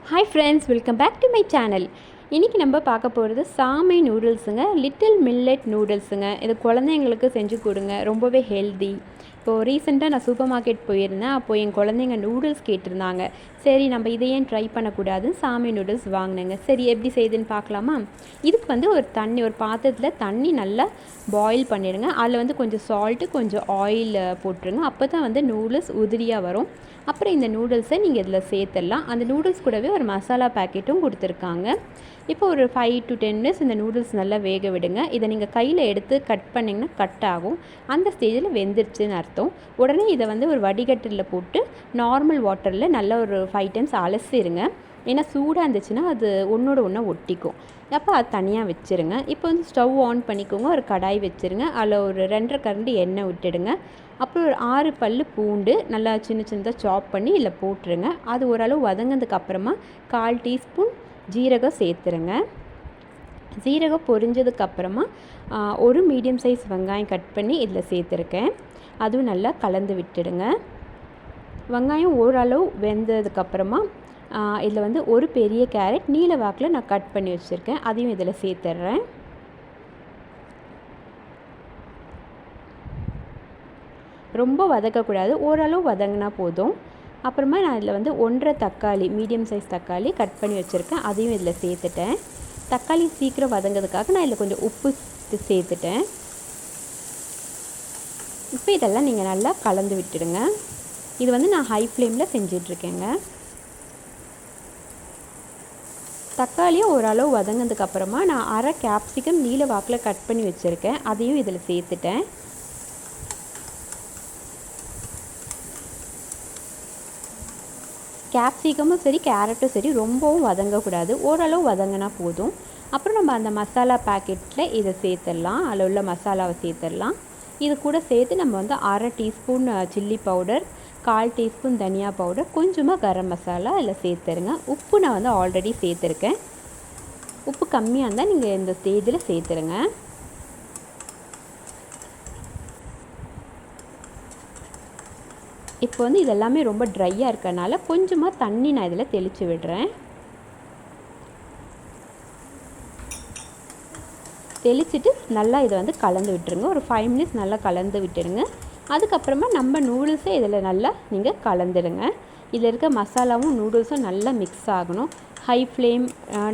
Hi friends, welcome back to my channel. இன்றைக்கி நம்ம பார்க்க போகிறது சாமை நூடுல்ஸுங்க. Little millet நூடுல்ஸுங்க. இது குழந்தைங்களுக்கு செஞ்சு கொடுங்க, ரொம்பவே ஹெல்தி. இப்போது ரீசெண்டாக நான் சூப்பர் மார்க்கெட் போயிருந்தேன். அப்போது என் குழந்தைங்க நூடுல்ஸ் கேட்டிருந்தாங்க. சரி நம்ம இதை ஏன் ட்ரை பண்ணக்கூடாதுன்னு சாமை நூடுல்ஸ் வாங்கினேங்க. சரி எப்படி செய்யுதுன்னு பார்க்கலாமா? இதுக்கு ஒரு பாத்திரத்தில் தண்ணி நல்லா பாயில் பண்ணிடுங்க. அதில் கொஞ்சம் சால்ட்டு, கொஞ்சம் ஆயில் போட்டுருங்க. அப்போ தான் நூடுல்ஸ் உதிரியாக வரும். அப்புறம் இந்த நூடுல்ஸை நீங்கள் இதில் சேர்த்துடலாம். அந்த நூடுல்ஸ் கூடவே ஒரு மசாலா பேக்கெட்டும் கொடுத்துருக்காங்க. இப்போ ஒரு 5 to 10 மினிட்ஸ் இந்த நூடுல்ஸ் நல்லா வேக விடுங்க. இதை நீங்கள் கையில் எடுத்து கட் பண்ணிங்கன்னா கட் ஆகும். அந்த ஸ்டேஜில் வெந்துருச்சுன்னு அர்த்தம். உடனே இதை ஒரு வடிகட்டில் போட்டு நார்மல் வாட்டரில் நல்லா ஒரு 5 times அலசிடுங்க. ஏன்னா சூடாக இருந்துச்சுன்னா அது ஒன்றோட ஒன்றா ஒட்டிக்கும். அப்போ அது தனியாக வச்சுருங்க. இப்போ ஸ்டவ் ஆன் பண்ணிக்கோங்க. ஒரு கடாய் வச்சுருங்க. அதில் ஒரு 2.5 கரண்டி எண்ணெய் விட்டுடுங்க. அப்புறம் ஒரு 6 பல் பூண்டு நல்லா சின்ன சின்னதாக சாப் பண்ணி இதில் போட்டுருங்க. அது ஓரளவு வதங்கினதுக்கு அப்புறமா 1/4 டீஸ்பூன் ஜீரகம் சேர்த்துருங்க. ஜீரகம் பொரிஞ்சதுக்கப்புறமா ஒரு மீடியம் சைஸ் வெங்காயம் கட் பண்ணி இதில் சேர்த்துருக்கேன். அதுவும் நல்லா கலந்து விட்டுடுங்க. வெங்காயம் ஓரளவு வெந்ததுக்கப்புறமா இதில் ஒரு பெரிய கேரட் நீல வாக்கில் நான் கட் பண்ணி வச்சுருக்கேன். அதையும் இதில் சேர்த்துட்றேன். ரொம்ப வதக்கக்கூடாது, ஓரளவு வதங்கினா போதும். அப்புறமா நான் இதில் 1.5 தக்காளி, மீடியம் சைஸ் தக்காளி கட் பண்ணி வச்சுருக்கேன். அதையும் இதில் சேர்த்துட்டேன். தக்காளி சீக்கிரம் வதங்கிறதுக்காக நான் இதில் கொஞ்சம் உப்பு சேர்த்துட்டேன். இப்போ இதெல்லாம் நீங்கள் நல்லா கலந்து விட்டுடுங்க. இது நான் ஹை ஃப்ளேமில் செஞ்சிட்ருக்கேங்க. தக்காளியும் ஓரளவு வதங்கினதுக்கப்புறமா நான் 1/2 கேப்சிகம் நீல வாக்கில் கட் பண்ணி வச்சுருக்கேன். அதையும் இதில் சேர்த்துட்டேன். கேப்சிகமும் சரி கேரட்டும் சரி ரொம்பவும் வதங்கக்கூடாது, ஓரளவு வதங்கினா போதும். அப்புறம் நம்ம அந்த மசாலா பேக்கெட்டில் இதை சேர்த்துடலாம். அதில் உள்ள மசாலாவை சேர்த்துடலாம். இது கூட சேர்த்து நம்ம 1/2 டீஸ்பூன் சில்லி பவுடர், 1/4 டீஸ்பூன் தனியா பவுடர், கொஞ்சமாக கரம் மசாலா இதில் சேர்த்துருங்க. உப்பு நான் ஆல்ரெடி சேர்த்துருக்கேன். உப்பு கம்மியாக இருந்தால் நீங்கள் இந்த ஸ்டேஜில் சேர்த்துருங்க. இப்போ இதெல்லாமே ரொம்ப ட்ரையாக இருக்கறனால கொஞ்சமாக தண்ணி நான் இதில் தெளித்து விடுறேன். தெளிச்சுட்டு நல்லா இதை கலந்து விட்டுருங்க. ஒரு 5 மினிட்ஸ் நல்லா கலந்து விட்டுருங்க. அதுக்கப்புறமா நம்ம நூடுல்ஸை இதில் நல்லா நீங்கள் கலந்துடுங்க. இதில் இருக்க மசாலாவும் நூடுல்ஸும் நல்லா மிக்ஸ் ஆகணும். ஹை ஃப்ளேம்,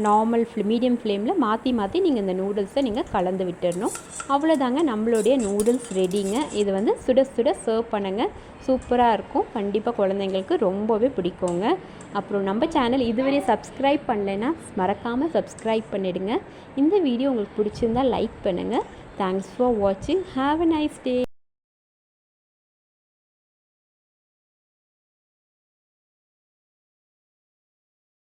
நார்மல் மீடியம் ஃப்ளேமில் மாற்றி மாற்றி நீங்கள் இந்த நூடுல்ஸை நீங்கள் கலந்து விட்டுடணும். அவ்வளோதாங்க, நம்மளுடைய நூடுல்ஸ் ரெடிங்க. இது சுட சுட சர்வ் பண்ணுங்கள். சூப்பராக இருக்கும். கண்டிப்பாக குழந்தைங்களுக்கு ரொம்பவே பிடிக்குங்க. அப்புறம் நம்ம சேனல் இதுவரை சப்ஸ்கிரைப் பண்ணலைன்னா மறக்காமல் சப்ஸ்கிரைப் பண்ணிவிடுங்க. இந்த வீடியோ உங்களுக்கு பிடிச்சிருந்தால் லைக் பண்ணுங்கள். தேங்க்ஸ் ஃபார் வாட்சிங். Have a nice day.